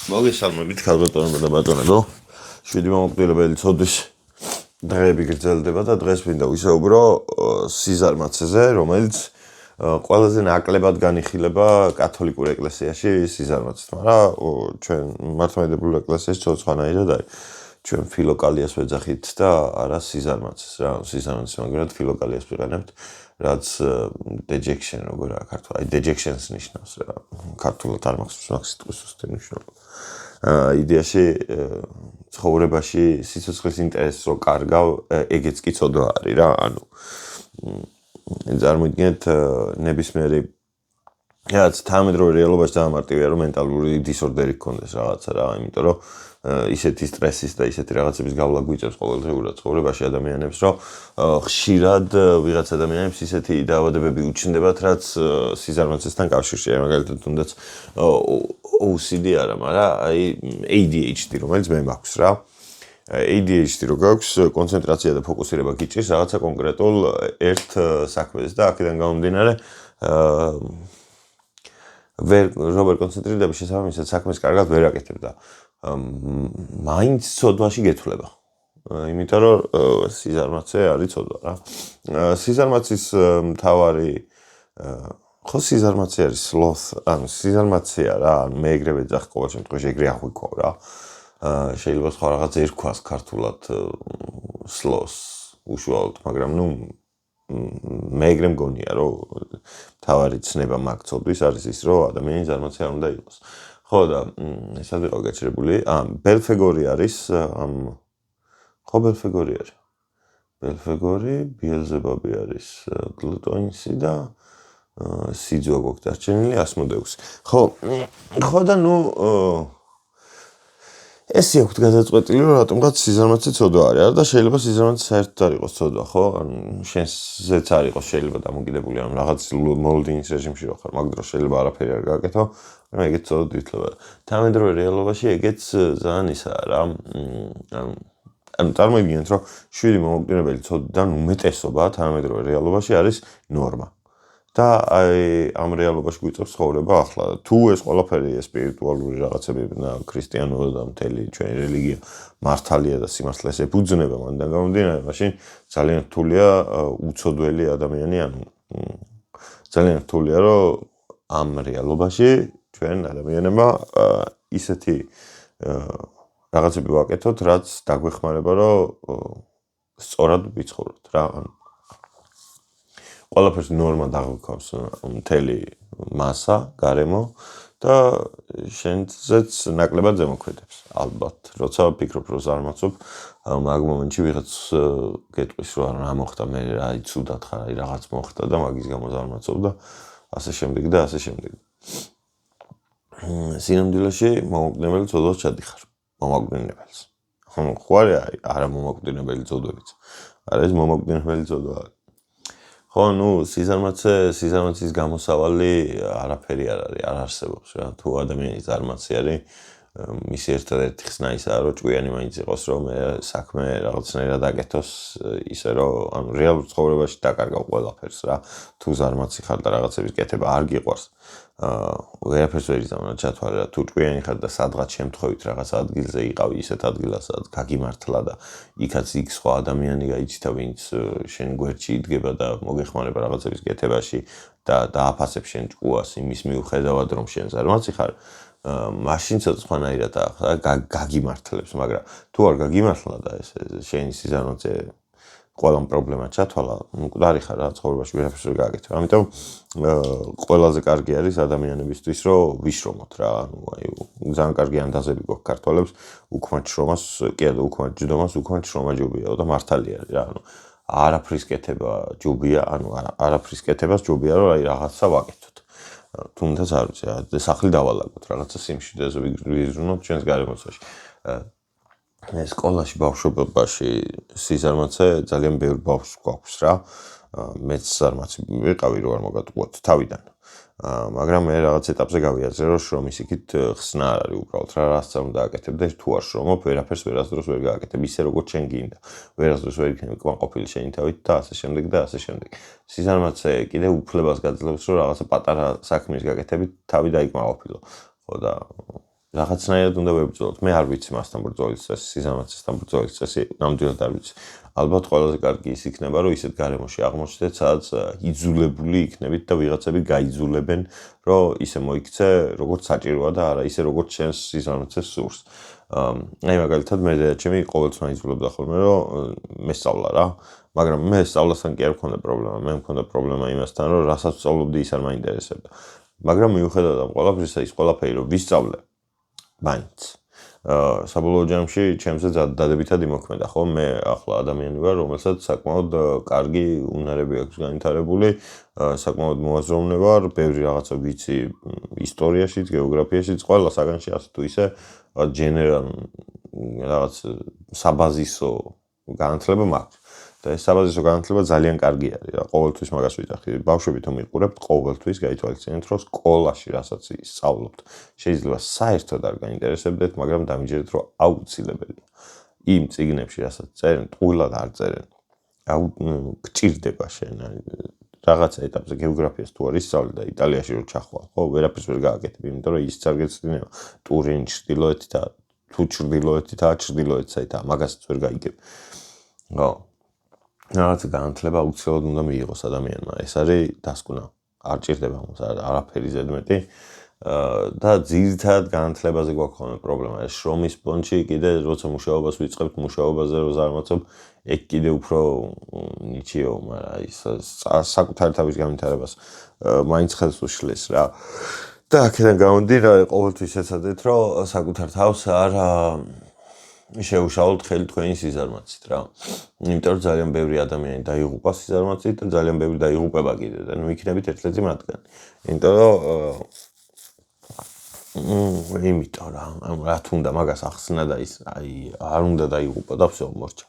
მოგესალმებით ქალბატონებო და ბატონებო. 7 მომკვდრებელი წოდის დღეები გრძელდება და დღეს მინდა ვისაუბრო სიზარმაცეზე, რომელიც ყველაზე ნაკლებად განიხილება კათოლიკურ ეკლესიაში სიზარმაცით, მაგრამ ჩვენ მართლმადიდებლურ ეკლესიაში ცოცხლანაირად არის. ჩვენ ფილოკალიას ვეძახით და არა სიზარმაცეს რა. სიზარმაცის მაგალითად ფილოკალიას ვიყენებთ, რაც dejection როგორ არის ქართულად, აი dejections ნიშნავს რა. ქართულად არ მაქვს სიტყვის ზუსტი მნიშვნელობა. იდეაში ცხოვრებაში სიცოცხლის ინტერესს რო კარგავ, ეგეც კი ცოდვა არის რა, ანუ წარმოიდგინეთ ნებისმიერი რაც თანამედროვე რეალობაში დამარტივია რომ მენტალური დისორდერი გქონდეს რაღაცა რა, იმიტომ რომ ისეთი სტრესის და ისეთი რაღაცების გავლა გვიწევს ყოველდღიურად ცხოვრებაში ადამიანებს, რომ ხშირად ვიღაც ადამიანებს ისეთი დაავადებები უჩნდებათ, რაც სიზარმაცესთან კავშირშია, მაგალითად თუნდაც OCD არა, მაგრამ აი ADHD, რომელიც მე მაქვს რა. ADHD რო გაქვს, კონცენტრაცია და ფოკუსირება გიჭირს რაღაცა კონკრეტულ ერთ საქმეზე და აქედან გამომდინარე ვერ კონცენტრირდება შესაბამისად საქმეს კარგად ვერ აკეთებ და მაინც ცოდვაში გეთვლება. იმიტომ რომ სიზარმაცე არის ცოდვა რა. სიზარმაცის მთავარი ხო სიზარმაცე არის sloth, ანუ სიზარმაცეა რა, მე ეგრე ვეძახ ყოველ შემთხვევაში ეგრე აღვიქვავ რა. შეიძლება სხვა რაღაც ერქვას ქართულად sloth უშუალოდ, მაგრამ ნუ მე ეგრე მგონია რომ მთავარი ცნება მაგ ცოდვის არის ის რომ ადამიანი ზარმაცე არ უნდა იყოს. ხო და ესად ვიყავ გაჩერებული. ბელფეგორი არის ხო ბელფეგორი არის. ბელფეგორი, ბიელზებაბი არის გლუტონისი და სიძვა გვაქვს დარჩენილი ასმოდეუსი. ხო და ნუ ესე აქვს გადაწყვეტილი რომ რატომღაც სიზარმაცე ცოდვა არის. არა და შეიძლება სიზარმაცე საერთოდ არ იყოს ცოდვა, ხო? ანუ შენზეც არ იყოს შეიძლება დამოკიდებული ამ რაღაც მოლდინის რეჟიმში რო ხარ, მაგ დროს შეიძლება არაფერი არ გააკეთო, მაგრამ ეგეც ცოდვით ითვლება. თანამედროვე რეალობაში ეგეც ძალიან ისაა რა. ანუ წარმოიდგინეთ რომ 7 მომკვდრებელი ცოდვიდან უმეტესობა თანამედროვე რეალობაში არის ნორმა. და აი ამ რეალობაში გვიწევს ცხოვრება ახლა. თუ ეს ყველაფერი სპირიტუალური რაღაცები და ქრისტიანობა და მთელი ჩვენი რელიგია მართალია და სიმართლეს ეფუძნება, მანდან გამომდინარე, მაშინ ძალიან რთულია უცოდველი ადამიანი, ანუ ძალიან რთულია რომ ამ რეალობაში ჩვენ ადამიანებმა ისეთი რაღაცები ვაკეთოთ, რაც დაგვეხმარება რომ სწორად ვიცხოვროთ რა. ყველაფერს ნორმა დაგვიქვავს მთელი მასა, გარემო და შენზეც ნაკლებად ზემოქმედებს. ალბათ, როცა ვფიქრობ რომ ზარმაცობ, მაგ მომენტში ვიღაც გეტყვის რომ რა მოხდა, მე რა იცუდათ ხარ, აი რაღაც მოხდა და მაგის გამო ზარმაცობ და ასე შემდეგ და ასე შემდეგ. სინამდვილეში მომაკვდინებელი ცოდვას ჩადიხარ, მომაკვდინებელს. ხო არა მომაკვდინებელი ცოდვებიც. არა ეს მომაკვდინებელი ცოდვა. ხო, ნუ სიზარმაცის გამოსავალი არაფერი არ არის, არ არსებობს რა. თუ ადამიანის ზარმაცი არის, მისი ერთადერთი ხსნა ისაა, რომ ჭკვიანი მაინც იყოს, რომ საქმე რაღაცნაირად აკეთოს, ისე რომ ანუ რეალურ ცხოვრებაში დაკარგავ ყველაფერს რა. თუ ზარმაცი ხარ და რაღაცების კეთება არ გიყვარს, ვერაფერს ვერ იზამნა ჩათვალე რა. თუ ჭკვიანი ხარ და სადღაც შემთხვევით რაღაც ადგილზე იყავი ისეთ ადგილას, სადაც გაგიმართლა და იქაც იქ სხვა ადამიანი გაიჩნდა, ვინც შენ გვერდში იდგება და მოგეხმარება რაღაცების კეთებაში და დააფასებს შენ ჭკუას იმის მიუხედავად, რომ შენ ზარმაცი ხარ, მაშინ ცოცხლანაირად გაგიმართლებს, მაგრამ თუ არ გაგიმართლა და ეს შენი სიზარმაცე ყველა პრობლემა ჩათვალა, მკვდარი ხარ რა, ცხოვრებაში ვერაფერს ვერ გააკეთებ. ამიტომ ყველაზე კარგი არის ადამიანებისთვის, რომ ვიშრომოთ რა, ანუ აი ძალიან კარგი ანდაზები გვაქვს ქართველებს, უქმად შრომას, კი არა, უქმად ჯდომას, უქმად შრომა ჯობიაო და მართალი არის რა, ანუ არაფრის კეთება ჯობია, ანუ არაფრის კეთებას ჯობია, რომ აი რაღაცა ვაკეთოთ. თუნდაც არ ვიცი, სახლი დავალაგოთ, რაღაცა სიმშვიდეზე ვიზრუნოთ ჩვენს გარემოცაში. სკოლაში ბავშვობაში სიზარმაცე ძალიან ბევრი ბავშვს გვაქვს რა. მეც ზარმაცი ვიყავი რო არ მოგატყუოთ თავიდან. მაგრამ მე რაღაც ეტაპზე გავიაზრე, რომ შრომის იქით ხსნა არ არის უბრალოდ რა, რაც არ უნდა აკეთებ და თუ არ შრომობ, ვერაფერს ვერასდროს ვერ გააკეთებ, ისე როგორც შენ გინდა. ვერასდროს ვერ იქნები კმაყოფილი შენი თავით და ასე შემდეგ და ასე შემდეგ. სიზარმაცე კიდე უფლებას გაძლევს, რომ რაღაცა პატარა საქმის გაკეთებით თავი დაიკმაყოფილო. ხო და რაღაცნაირად უნდა ვებრძოლოთ. მე არ ვიცი მასთან ბრძოლის წესი, სიზამაცესთან ბრძოლის წესი, ნამდვილად არ ვიცი. ალბათ ყველაზე კარგი ის იქნება, რომ ისეთ გარემოში აღმოჩნდეთ, სადაც იძულებული იქნებით და ვიღაცები გაიძულებენ, რომ ისე მოიქცე, როგორც საჭიროა და არა ისე, როგორც შენს სიზამაცეს სურს. აი მაგალითად მე და ჩემი ყოველთვის მაიძულებდა ხოლმე, რომ მე სწავლა რა, მაგრამ მე სწავლასთან კი არ მქონდა პრობლემა, მე მქონდა პრობლემა იმასთან, რომ რასაც ვსწავლობდი ის არ მაინტერესებდა. მაგრამ მიუხედავად ამ ყველაფრისა, ის ყველაფერი რომ ვისწავლე, მაინც საბოლოო ჯამში ჩემზე დადებითად იმოქმედა, ხო? მე ახლა ადამიანი ვარ, რომელსაც საკმაოდ კარგი უნარები აქვს განვითარებული, საკმაოდ მოაზროვნე ვარ, ბევრი რაღაცა ვიცი ისტორიაშიც, გეოგრაფიაშიც, ყველა საგანში ასე თუ ისე ჯენერალ რაღაც საბაზისო განათლება მაქვს. და ეს საბაზისო განათლება ძალიან კარგი არის რა, ყოველთვის მაგას ვიძახი. ბავშვები თუ მიყურებთ, ყოველთვის გაითვალისწინეთ, რომ სკოლაში რასაც ისწავლობთ, შეიძლება საერთოდ არ გაინტერესებდეთ, მაგრამ დამიჯერეთ, რომ აუცილებელია. იმ წიგნებში, რასაც წერენ, ტყუილად არ წერენ. გჭირდება შენ რაღაცა ეტაპზე გეოგრაფიას თუ არ ისწავლე და იტალიაში რო ჩახვალ, ხო, ვერაფერს ვერ გააკეთებ, იმიტომ რომ ის წარგეცდინება ტურინი ჩრდილოეთით და თუ ჩრდილოეთითაა, ჩრდილოეთსაითაა, მაგასაც ვერ გაიგებ. ხო. რაღაც განათლება აუცილებლად უნდა მიიღოს ადამიანმა. ეს არის დასკვნა. არ ჭირდება mums არაფერი ზედმეტი. და ძირითადად განათლებაზე გვაქვს ხოლმე პრობლემა. ეს შრომის პონჩი კიდე როცა მუშაობას ვიწყებთ, მუშაობაზე რო ზარმაცობ, ეგ კიდე უფრო ნიჩიო, მაგრამ ის საკუთარი თავის განვითარებას მაინც ხელს უშლის რა. და აქედან გამომდინარე, ყოველთვის ეცადეთ, რომ საკუთარ თავს არ შეუშალოთ ხელი თქვენი სიზარმაცით რა. იმიტომ რომ ძალიან ბევრი ადამიანი დაიღუპა სიზარმაცით და ძალიან ბევრი დაიღუპება კიდე და ნუ იქნებით ერთ-ერთი მათგანი. იმიტომ რომ იმიტომ რა თუნდა მაგას ახსნა და ის აი არ უნდა დაიღუპა და всё მორჩა.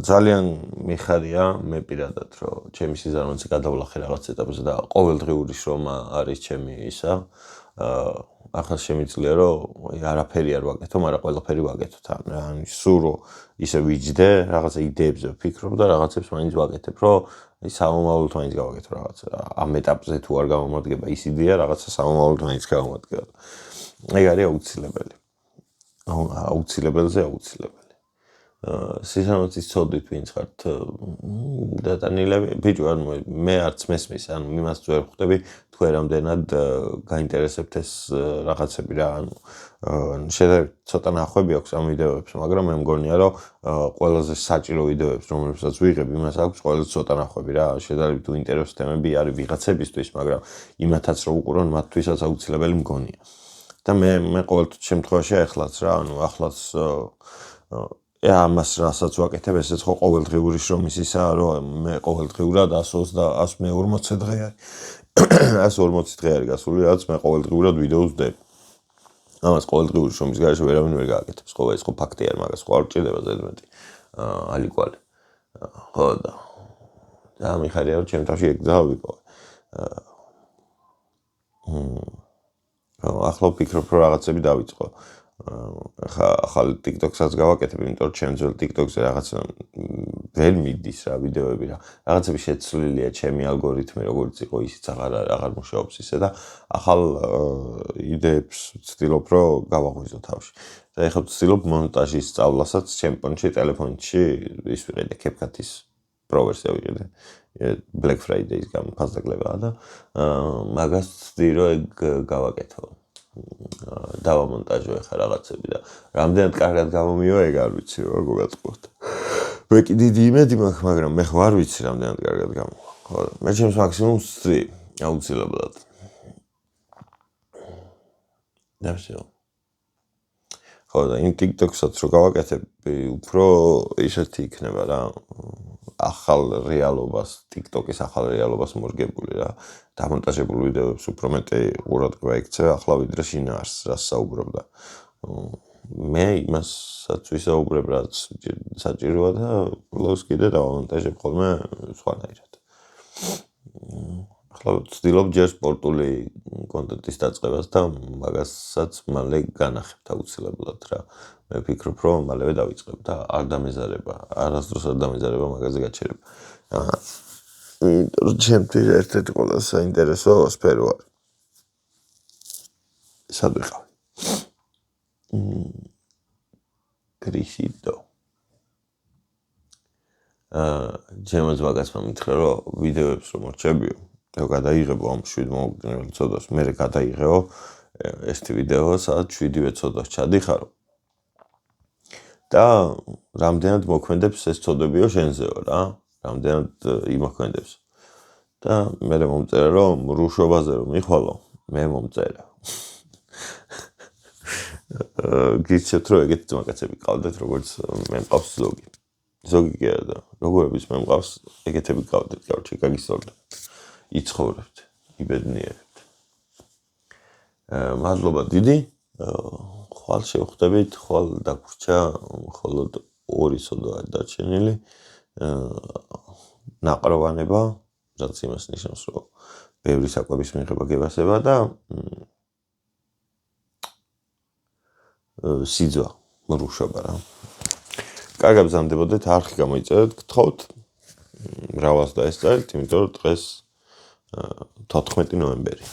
ძალიან მიხარია მე პირადად რომ ჩემი სიზარმაცე გადავლახე რაღაც ეტაპზე და ყოველდღიური შრომა არის ჩემი ისა. ახლა შემიძლია რომ არაფერი არ ვაკეთო, მაგრამ ყველაფერი ვაკეთო თან რა. სულ რომ ისე ვიჯდე, რაღაცა იდეებზე ვფიქრობ და რაღაცებს მაინც ვაკეთებ, რომ აი სამომავლოდ მაინც გავაკეთო რაღაცა. ამ ეტაპზე თუ არ გამომადგება ის იდეა, რაღაცა სამომავლოდ მაინც გამომადგება. ეგ არის აუცილებელი. აუცილებელზე აუცილებელი. სიზარმაცის ცოდვით ვინც ხართ დატანილები, ბიჭო, ანუ მე არც მესმის, ანუ იმას ვერ ხვდები, თუ რამდენად გაინტერესებთ ეს რაღაცები რა, ანუ შედარებით ცოტა ნახვები აქვს ამ ვიდეოებს, მაგრამ მე მგონია, რომ ყველაზე საჭირო ვიდეოებს, რომლებსაც ვიღებ, იმას აქვს ყველაზე ცოტა ნახვები რა, შედარებით უინტერესო თემები არის ვიღაცებისთვის, მაგრამ იმათაც რო უყურონ, მათთვისაც აუცილებელი მგონია. და მე ყოველთვის შემთხვევაში ახლაც რა, ანუ ახლაც ამას რასაც ვაკეთებ, ესეც ხო ყოველდღიური შრომის ისაა, რომ მე ყოველდღიურად 140 დღე არის. 140 დღე არის გასული, რაც მე ყოველდღიურად ვიდეოს ვდებ. ამას ყოველდღიური შრომის გარეშე ვერავინ ვერ გააკეთებს. ხო, ეს ხო ფაქტი არის, მაგას ხო არ ჭირდება ზედმეტი. ალიკვალი. ხო და მიხარია რომ ჩემ თავში ეგ ძავა ვიპოვე. ახლა ვფიქრობ, რომ რაღაცები დავიწყო. ახალი TikTok-საც გავაკეთებ, იმიტომ რომ ჩემ ძველ TikTok-ზე რაღაცა ვერ მიდის რა ვიდეოები რა. რაღაცები შეცვლილია ჩემი ალგორითმი, როგორც იყო, ისიც აღარ მუშაობს ისე და ახალ იდეებს ვცდილობ, რომ გავაღვიძო თავში. და ეხლა ვცდილობ მონტაჟის სწავლასაც ჩემ პონჩი ტელეფონში ის ვიყიდე CapCut-ის Pro ვერსია ვიყიდე. Black Friday-ის გამო ფასდაკლებაა და მაგას ვცდი, რომ ეგ გავაკეთო. დავამონტაჟო ეხლა რაღაცები და რამდენად კარგად გამომივა ეგ არ ვიცი რა გოგაწყობთ. მე კი დიდი იმედი მაქვს, მაგრამ მე ხარ ვიცი რამდენად კარგად გამოვა. ხო, მე ჩემს მაქსიმუმს ვცდი აუცილებლად. და всё. ხო, და იმ TikTok-საც რო გავაკეთებ, უფრო ისეთი იქნება რა. ახალ რეალობას, TikTok-ის ახალ რეალობას მორგებული რა. დამონტაჟებული ვიდეოებს უფრო მეტი ყურადღება ექცევა ახლა ვიდრე შინაარსს, რაც საუბრობდა. მე იმასაც ვისაუბრებ, რაც საჭიროა და პლუს კიდე დავამონტაჟებ ხოლმე სხვანაირად. ახლა ვცდილობ ჯერ სპორტული კონტენტის დაწყებას და მაგასაც მალე განახებთ აუცილებლად რა. მე ვფიქრობ, რომ მალევე დავიწყებ და არ დამეზარება, არასდროს არ დამეზარება მაგაზე გაჩერება. ჩემთვის ერთ-ერთი ყველაზე საინტერესო სფერო არის. სად ვიყავი? კრისიდო. ჩემო ზვაგაცმა მითხრა, რომ ვიდეოებს რომ რჩებიო, და გადაიღებო ამ 7 მომაკვდინებელი ცოდვას, მე გადაიღეო ერთი ვიდეო, სადაც 7-ვე ცოდვას ჩადიხარო. და რამდენად მოქმედებს ეს ცოდვებიო შენზეო რა, რამდენად იმოქმედებს. და მე მომწერა, რომ რუშობაზე რომ მიხვალო, მე მომწერა. გიცეთ რომ ეგეთი ძმაკაცები ყავდეთ, როგორც მე მყავს ზოგი. ზოგი კი არა და როგორების მე მყავს, ეგეთები ყავდეთ, короче, გაგისწორდა. იცხოვრებთ, იბედნიერებთ. მადლობა დიდი. ხვალ შევხვდებით, ხვალ დაგვრჩა, მხოლოდ 2 სოდვაა დარჩენილი. ნაყროვანება, რაც იმას ნიშნავს, რომ ბევრი საკვების მიღება გებასება და სიძვა, მრუშობა რა. კარგად ბრძანდებოდეთ, არხი გამოიწერეთ, გთხოვთ. მრავალს დაესწრეთ, იმიტომ რომ დღეს 14 ნოემბერი.